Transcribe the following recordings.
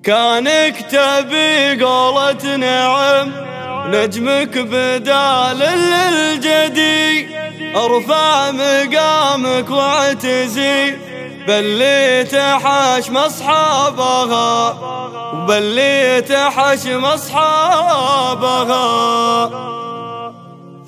كانك تبي قولة نعم نجمك بدال للجدي، ارفع مقامك واعتزي باللي تحشم اصحابها وباللي تحشم اصحابها.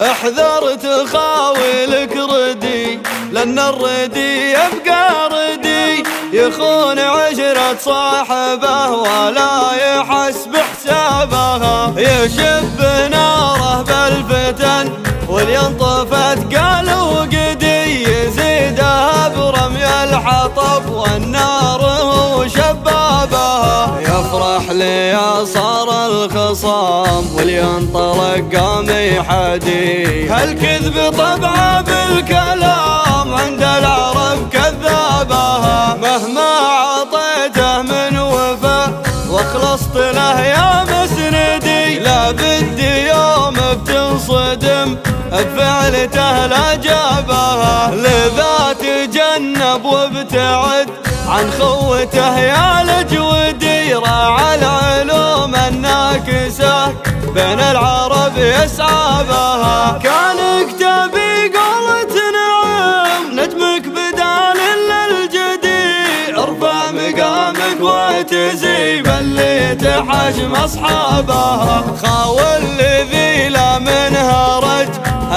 احذر تخاولك ردي لان الردي يبقى ردي، يخون عشرة صاحبه ولا يحس بحسابها، يشب ناره بالفتن ولينطفت قال وقدي، يزيدها برمي الحطب والنار هو شبابها. يفرح لي صار الخصام ولينطلق قام يحدي، هالكذب طبعه بالكلام عند العرب كذابها، مهما عطيته من وفا واخلصت له يا مسندي، لا بدي يوم بتنصدم بفعلته لا جابها، لذا تجنب وابتعد عن خوته يا لجودي، راعى العلوم الناكسة بين العرب يسعى بها. كانك تبي قولة نعم نجمك بدال للجدي، ارفع مقامك واعتزي باللي تحشم اصحابها، خاول ذيلا منها رج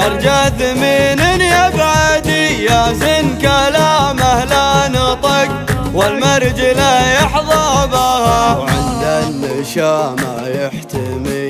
ارجى ثمين يبعدي، يا زن كلامه لا نطق والمرج لا يحظى بها، وعند النشامة يحتمي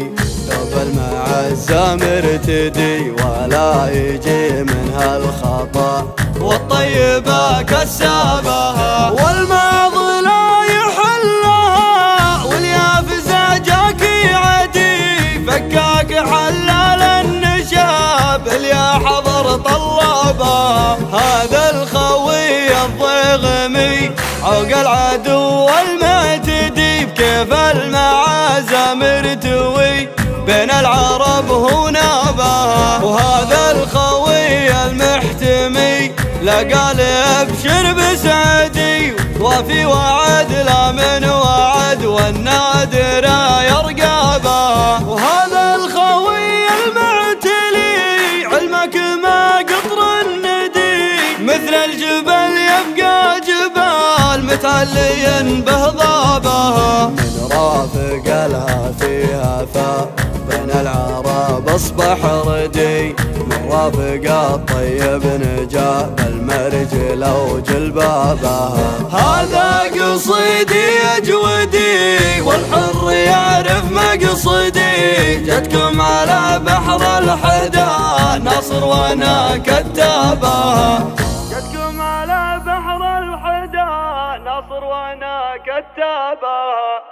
قبل ما عزة مرتدي، ولا يجي منها الخطأ والطيبة كسابها، والماض لا يحلها واليافزة جاك عدي، فكاك حلال النشاب اليا حضر طلابها، هذا الخوي الضيغمي عوق العدو المعتدي، بكيف المعازة مرتوي بين العرب هو نابها، وهذا الخوي المحتمي لقال ابشر بسعدي، وفي وعد لا من وعد والنادر يرقابها، وهذا الخوي المعتلي علمك ما قطر الندي، مثل الجبل يبقى جبال متعلي به ضابها، من رافق لها فيها فا بين العرب اصبح ردي، من رافق الطيب نجا بالمرج لو جلبابها، هذا قصيدي اجودي والحر يعرف مقصدي، جتكم على بحر الحدا ناصر وانا كتابها، جتكم على بحر الحدا ناصر وانا كتابها.